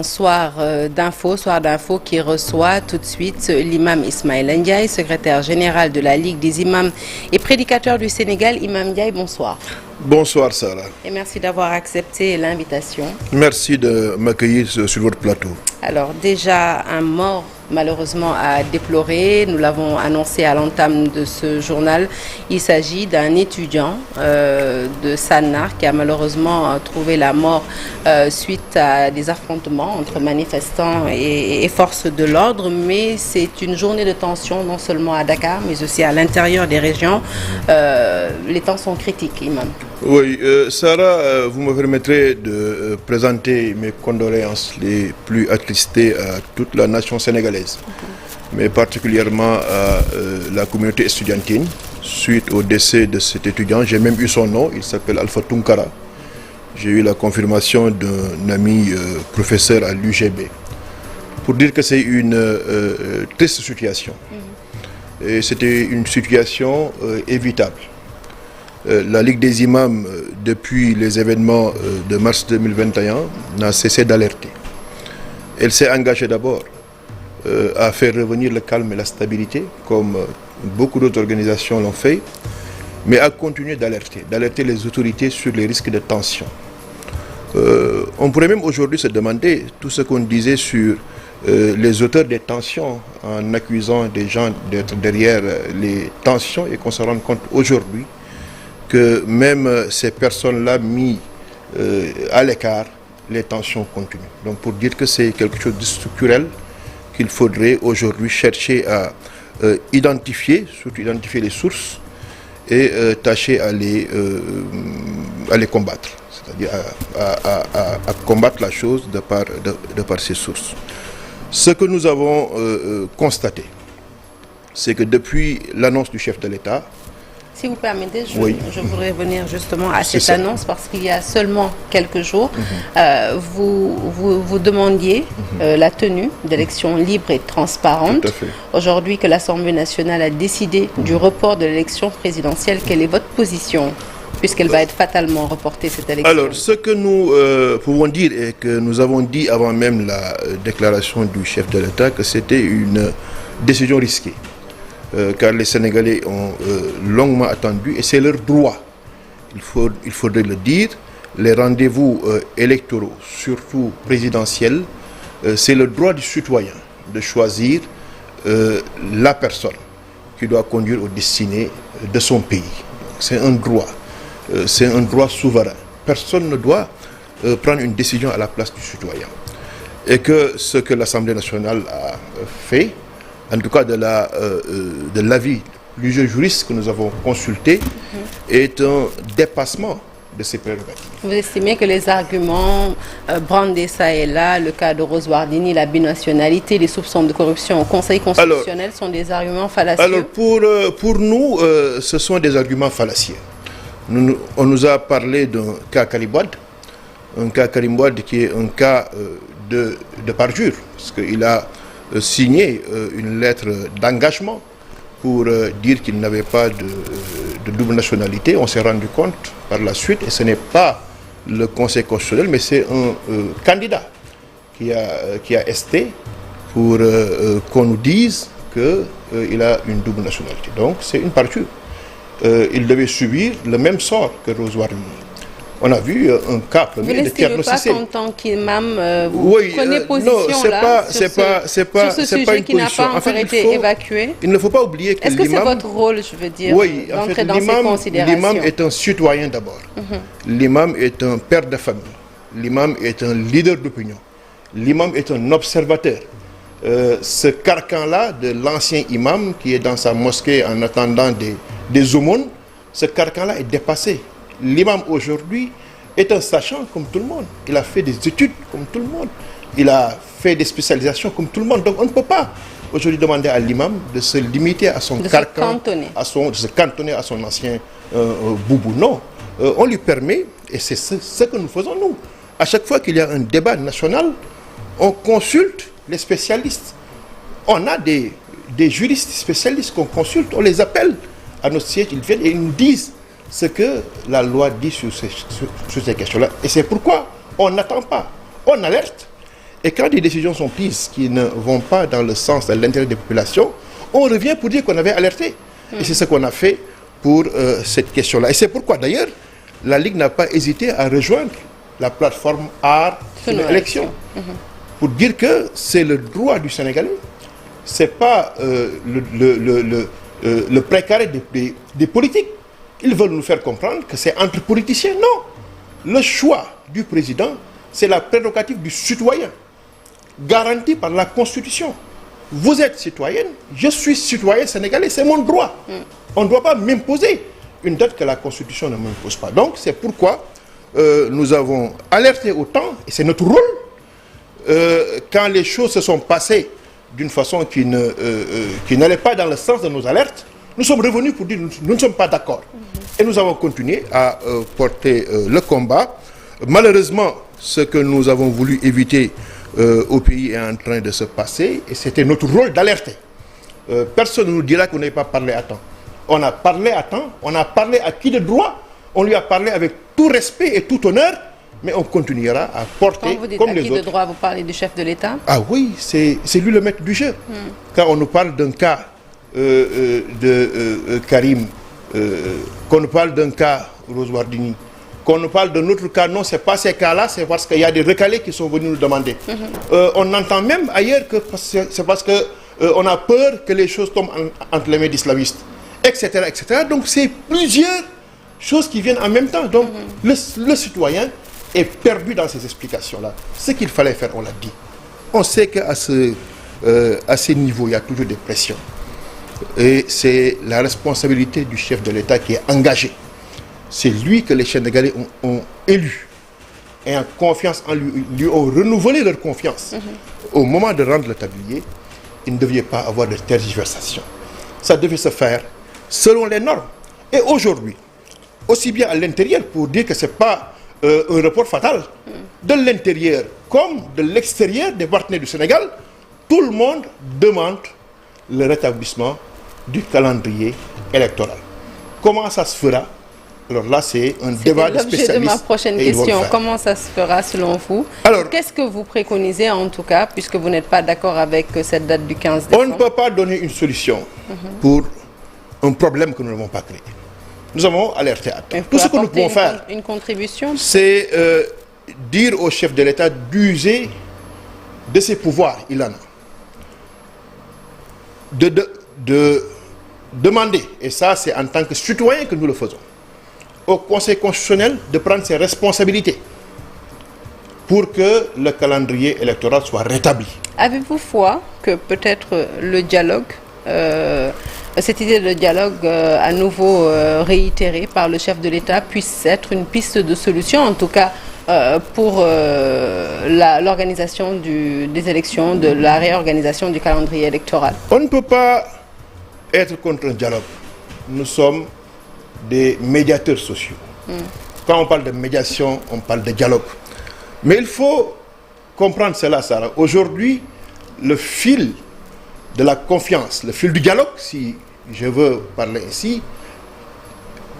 Soir d'info qui reçoit tout de suite l'imam Ismaïla Ndiaye, secrétaire général de la Ligue des imams et prédicateurs du Sénégal. Imam Ndiaye, bonsoir. Bonsoir Sarah. Et merci d'avoir accepté l'invitation. Merci de m'accueillir sur votre plateau. Alors déjà un mort malheureusement à déplorer, nous l'avons annoncé à l'entame de ce journal. Il s'agit d'un étudiant de Sannar qui a malheureusement trouvé la mort suite à des affrontements entre manifestants et forces de l'ordre. Mais c'est une journée de tension non seulement à Dakar mais aussi à l'intérieur des régions. Les temps sont critiques, Imam. Oui, Sarah, vous me permettrez de présenter mes condoléances les plus attristées à toute la nation sénégalaise, mais particulièrement à la communauté estudiantine, suite au décès de cet étudiant. J'ai même eu son nom, il s'appelle Alpha Tunkara. J'ai eu la confirmation d'un ami professeur à l'UGB, pour dire que c'est une triste situation. Et c'était une situation évitable. La Ligue des imams, depuis les événements de mars 2021, n'a cessé d'alerter. Elle s'est engagée d'abord à faire revenir le calme et la stabilité, comme beaucoup d'autres organisations l'ont fait, mais à continuer d'alerter les autorités sur les risques de tension. On pourrait même aujourd'hui se demander tout ce qu'on disait sur les auteurs des tensions, en accusant des gens d'être derrière les tensions, et qu'on se rende compte aujourd'hui que même ces personnes-là mises à l'écart, les tensions continuent. Donc pour dire que c'est quelque chose de structurel qu'il faudrait aujourd'hui chercher à identifier, surtout identifier les sources et tâcher à les combattre, c'est-à-dire à combattre la chose de par ses sources. Ce que nous avons constaté, c'est que depuis l'annonce du chef de l'État, si vous permettez, je voudrais revenir justement à cette annonce, parce qu'il y a seulement quelques jours, vous demandiez la tenue d'élections libres et transparentes. Aujourd'hui que l'Assemblée nationale a décidé du report de l'élection présidentielle, quelle est votre position, puisqu'elle va être fatalement reportée, cette élection? Alors, ce que nous pouvons dire, et que nous avons dit avant même la déclaration du chef de l'État, que c'était une décision risquée. Car les Sénégalais ont longuement attendu, et c'est leur droit, il faudrait le dire. Les rendez-vous électoraux, surtout présidentiels, c'est le droit du citoyen de choisir la personne qui doit conduire aux destinées de son pays. C'est un droit souverain. Personne ne doit prendre une décision à la place du citoyen. Et que ce que l'Assemblée nationale a fait, en tout cas de l'avis du juriste que nous avons consulté, est un dépassement de ces prérogatives. Vous estimez que les arguments brandés ça et là, le cas de Rose Wardini, la binationalité, les soupçons de corruption au Conseil constitutionnel, sont des arguments fallacieux? Alors pour nous, ce sont des arguments fallacieux. On nous a parlé d'un cas Karim Wade, qui est un cas de parjure, parce qu'il a signé une lettre d'engagement pour dire qu'il n'avait pas de double nationalité. On s'est rendu compte par la suite, et ce n'est pas le Conseil constitutionnel, mais c'est un candidat qui a esté pour qu'on nous dise qu'il a une double nationalité. Donc c'est une parjure. Il devait subir le même sort que Rose Wardini. On a vu un cas premier de Thierno Cissé. Vous n'estimez pas qu'en tant qu'imam, vous prenez position sur ce sujet qui n'a pas encore été évacué? Il ne faut pas oublier que l'imam... Est-ce que c'est votre rôle, je veux dire, d'entrer dans ces considérations? L'imam est un citoyen d'abord. L'imam est un père de famille. L'imam est un leader d'opinion. L'imam est un observateur. Ce carcan-là de l'ancien imam qui est dans sa mosquée en attendant des aumônes, ce carcan-là est dépassé. L'imam aujourd'hui est un sachant comme tout le monde. Il a fait des études comme tout le monde. Il a fait des spécialisations comme tout le monde. Donc on ne peut pas aujourd'hui demander à l'imam de se limiter à son carcan, de se cantonner à son ancien boubou. Non, on lui permet, et c'est ce que nous faisons nous. À chaque fois qu'il y a un débat national, on consulte les spécialistes. On a des juristes spécialistes qu'on consulte, on les appelle à notre siège, ils viennent et ils nous disent ce que la loi dit sur ces questions-là. Et c'est pourquoi on n'attend pas, on alerte. Et quand des décisions sont prises qui ne vont pas dans le sens de l'intérêt des populations, on revient pour dire qu'on avait alerté. Et c'est ce qu'on a fait pour cette question-là. Et c'est pourquoi d'ailleurs, la Ligue n'a pas hésité à rejoindre la plateforme Art sur l'élection. Pour dire que c'est le droit du Sénégalais, ce n'est pas le précaré des politiques. Ils veulent nous faire comprendre que c'est entre politiciens. Non. Le choix du président, c'est la prérogative du citoyen, garantie par la Constitution. Vous êtes citoyenne, je suis citoyen sénégalais, c'est mon droit. On ne doit pas m'imposer une date que la Constitution ne m'impose pas. Donc c'est pourquoi nous avons alerté autant, et c'est notre rôle, quand les choses se sont passées d'une façon qui n'allait pas dans le sens de nos alertes, nous sommes revenus pour dire nous ne sommes pas d'accord. Et nous avons continué à porter le combat. Malheureusement, ce que nous avons voulu éviter au pays est en train de se passer, et c'était notre rôle d'alerter. Personne ne nous dira qu'on n'avait pas parlé à temps. On a parlé à temps, on a parlé à qui de droit, on lui a parlé avec tout respect et tout honneur, mais on continuera à porter quand vous dites comme à les qui autres. de droit, vous parlez du chef de l'État? Ah oui, c'est lui le maître du jeu. Quand on nous parle d'un cas de Karim, qu'on nous parle d'un cas Rose Wardini, qu'on nous parle d'un autre cas, non, c'est pas ces cas-là, c'est parce qu'il y a des recalés qui sont venus nous demander. On entend même ailleurs que c'est parce qu'on a peur que les choses tombent entre les mains d'islamistes, etc., etc. Donc c'est plusieurs choses qui viennent en même temps. Donc le citoyen est perdu dans ces explications-là. Ce qu'il fallait faire, on l'a dit. On sait qu'à ces niveaux, il y a toujours des pressions. Et c'est la responsabilité du chef de l'État qui est engagé. C'est lui que les Sénégalais ont élu. Et en confiance en lui, lui ont renouvelé leur confiance. Au moment de rendre le tablier, il ne devait pas avoir de tergiversation. Ça devait se faire selon les normes. Et aujourd'hui, aussi bien à l'intérieur, pour dire que ce n'est pas un report fatal, de l'intérieur comme de l'extérieur des partenaires du Sénégal, tout le monde demande le rétablissement du calendrier électoral. Comment ça se fera? Alors là, c'est un débat de spécialistes. C'est l'objet de ma prochaine question. Comment ça se fera selon vous? Alors, qu'est-ce que vous préconisez en tout cas, puisque vous n'êtes pas d'accord avec cette date du 15 décembre? On ne peut pas donner une solution pour un problème que nous n'avons pas créé. Nous avons alerté à temps. Tout ce que nous pouvons faire, une contribution, c'est dire au chef de l'État d'user de ses pouvoirs, il en a. De demander, et ça c'est en tant que citoyen que nous le faisons, au Conseil constitutionnel de prendre ses responsabilités pour que le calendrier électoral soit rétabli. Avez-vous foi que peut-être le dialogue, cette idée de dialogue à nouveau réitérée par le chef de l'État puisse être une piste de solution, en tout cas pour l'organisation des élections, de la réorganisation du calendrier électoral? On ne peut pas être contre un dialogue. Nous sommes des médiateurs sociaux. Quand on parle de médiation, on parle de dialogue. Mais il faut comprendre cela, Sarah. Aujourd'hui, le fil de la confiance, le fil du dialogue, si je veux parler ainsi,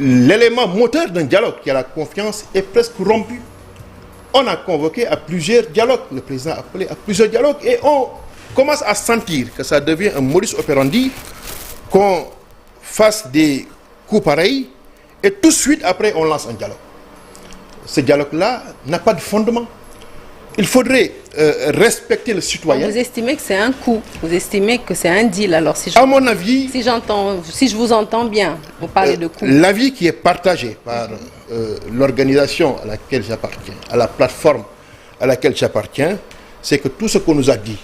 l'élément moteur d'un dialogue qui est la confiance est presque rompu. On a convoqué à plusieurs dialogues, le président a appelé à plusieurs dialogues, et on commence à sentir que ça devient un modus operandi, qu'on fasse des coups pareils, et tout de suite après on lance un dialogue. Ce dialogue-là n'a pas de fondement. Il faudrait respecter le citoyen. Vous estimez que c'est un coup, vous estimez que c'est un deal, alors si à mon avis, si je vous entends bien, vous parlez de coup. L'avis qui est partagé par l'organisation à laquelle j'appartiens, à la plateforme à laquelle j'appartiens, c'est que tout ce qu'on nous a dit,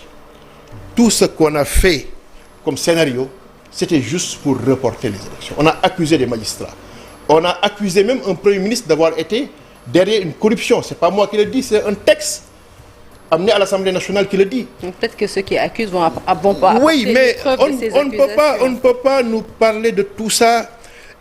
tout ce qu'on a fait comme scénario, c'était juste pour reporter les élections. On a accusé des magistrats. On a accusé même un Premier ministre d'avoir été derrière une corruption. Ce n'est pas moi qui le dis, c'est un texte amené à l'Assemblée nationale qui le dit. Peut-être que ceux qui accusent vont pas. Oui, mais on ne peut pas nous parler de tout ça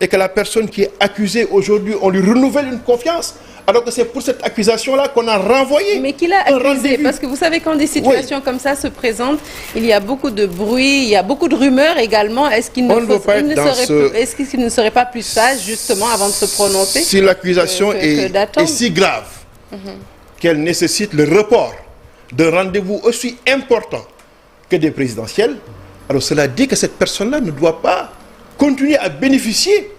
et que la personne qui est accusée aujourd'hui, on lui renouvelle une confiance, alors que c'est pour cette accusation-là qu'on a renvoyé. Mais qui l'a accusé? Parce que vous savez, quand des situations comme ça se présentent, il y a beaucoup de bruit, il y a beaucoup de rumeurs également. Est-ce qu'il ne serait pas plus sage, justement, avant de se prononcer? Si l'accusation est si grave qu'elle nécessite le report d'un rendez-vous aussi important que des présidentielles, alors cela dit que cette personne-là ne doit pas continuer à bénéficier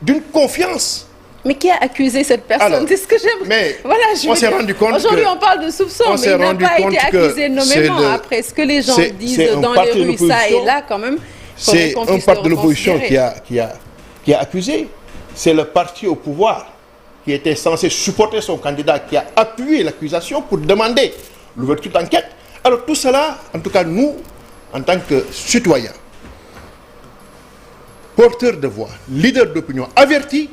d'une confiance. Mais qui a accusé cette personne? C'est ce que j'aime. Mais voilà, on s'est rendu compte aujourd'hui on parle de soupçons, mais il n'a pas été accusé nommément. Après, ce que les gens disent dans les rues, ça et là, quand même, c'est un parti de l'opposition qui a accusé. C'est le parti au pouvoir qui était censé supporter son candidat, qui a appuyé l'accusation pour demander l'ouverture d'enquête. Alors tout cela, en tout cas nous, en tant que citoyens, porteurs de voix, leaders d'opinion avertis,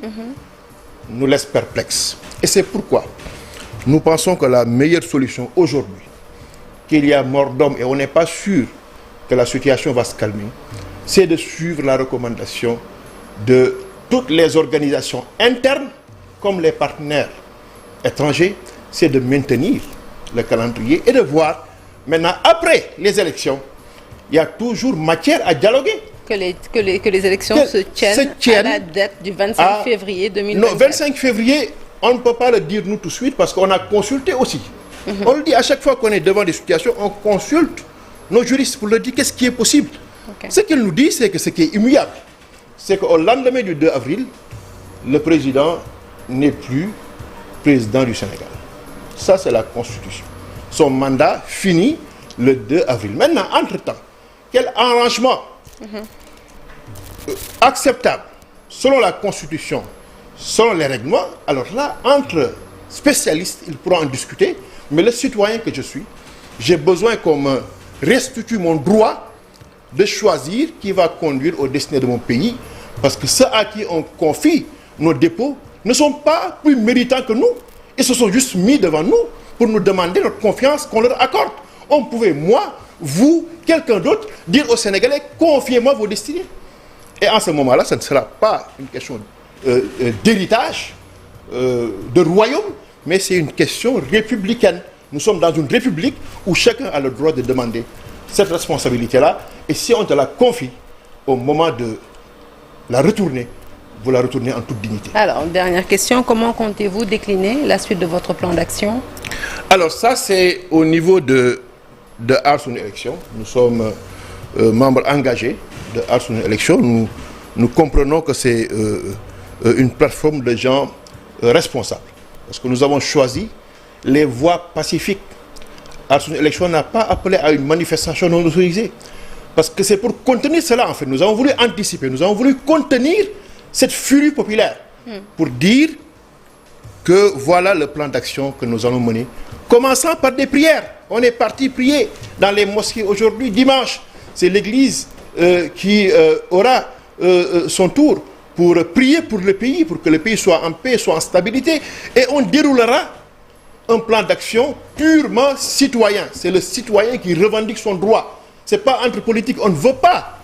nous laisse perplexes. Et c'est pourquoi nous pensons que la meilleure solution aujourd'hui, qu'il y a mort d'homme et on n'est pas sûr que la situation va se calmer, c'est de suivre la recommandation de toutes les organisations internes comme les partenaires étrangers, c'est de maintenir le calendrier et de voir maintenant, après les élections, il y a toujours matière à dialoguer. Que les élections se tiennent à la date du 25 février 2024. Non, 25 février, on ne peut pas le dire nous tout de suite parce qu'on a consulté aussi. On le dit à chaque fois qu'on est devant des situations, on consulte nos juristes pour leur dire qu'est-ce qui est possible. Ce qu'ils nous disent, c'est que ce qui est immuable, c'est qu'au lendemain du 2 avril, le président n'est plus président du Sénégal. Ça, c'est la Constitution. Son mandat finit le 2 avril. Maintenant, entre-temps, quel arrangement acceptable selon la Constitution, selon les règlements, alors là, entre spécialistes, ils pourront en discuter, mais le citoyen que je suis, j'ai besoin qu'on me restitue mon droit de choisir qui va conduire au destiné de mon pays, parce que ceux à qui on confie nos dépôts ne sont pas plus méritants que nous. Ils se sont juste mis devant nous pour nous demander notre confiance qu'on leur accorde. On pouvait, moi, vous, quelqu'un d'autre, dire aux Sénégalais, confiez-moi vos destinées. Et en ce moment-là, ça ne sera pas une question d'héritage, de royaume, mais c'est une question républicaine. Nous sommes dans une république où chacun a le droit de demander cette responsabilité-là. Et si on te la confie au moment de la retourner, vous la retournez en toute dignité. Alors, dernière question, comment comptez-vous décliner la suite de votre plan d'action? Alors ça, c'est au niveau de Aar Sunu Élection. Nous sommes membres engagés de Aar Sunu Élection. Nous comprenons que c'est une plateforme de gens responsables. Parce que nous avons choisi les voies pacifiques. Aar Sunu Élection n'a pas appelé à une manifestation non autorisée. Parce que c'est pour contenir cela, en fait. Nous avons voulu anticiper, nous avons voulu contenir cette furie populaire pour dire que voilà le plan d'action que nous allons mener. Commençant par des prières. On est parti prier dans les mosquées aujourd'hui, dimanche. C'est l'église qui aura son tour pour prier pour le pays, pour que le pays soit en paix, soit en stabilité. Et on déroulera un plan d'action purement citoyen. C'est le citoyen qui revendique son droit. Ce n'est pas entre politiques. On ne veut pas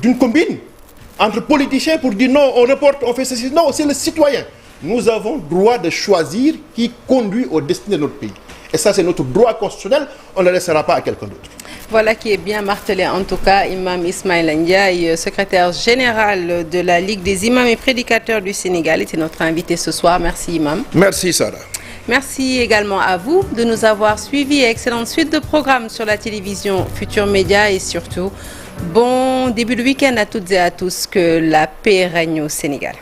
d'une combine entre politiciens pour dire non, on reporte, on fait ceci. Non, c'est le citoyen. Nous avons droit de choisir qui conduit au destin de notre pays. Et ça, c'est notre droit constitutionnel. On ne le laissera pas à quelqu'un d'autre. Voilà qui est bien martelé en tout cas. Imam Ismaïla Ndiaye, secrétaire général de la Ligue des imams et prédicateurs du Sénégal, était notre invité ce soir. Merci Imam. Merci Sarah. Merci également à vous de nous avoir suivis. Excellente suite de programmes sur la télévision Futur Média et surtout, bon début de week-end à toutes et à tous. Que la paix règne au Sénégal.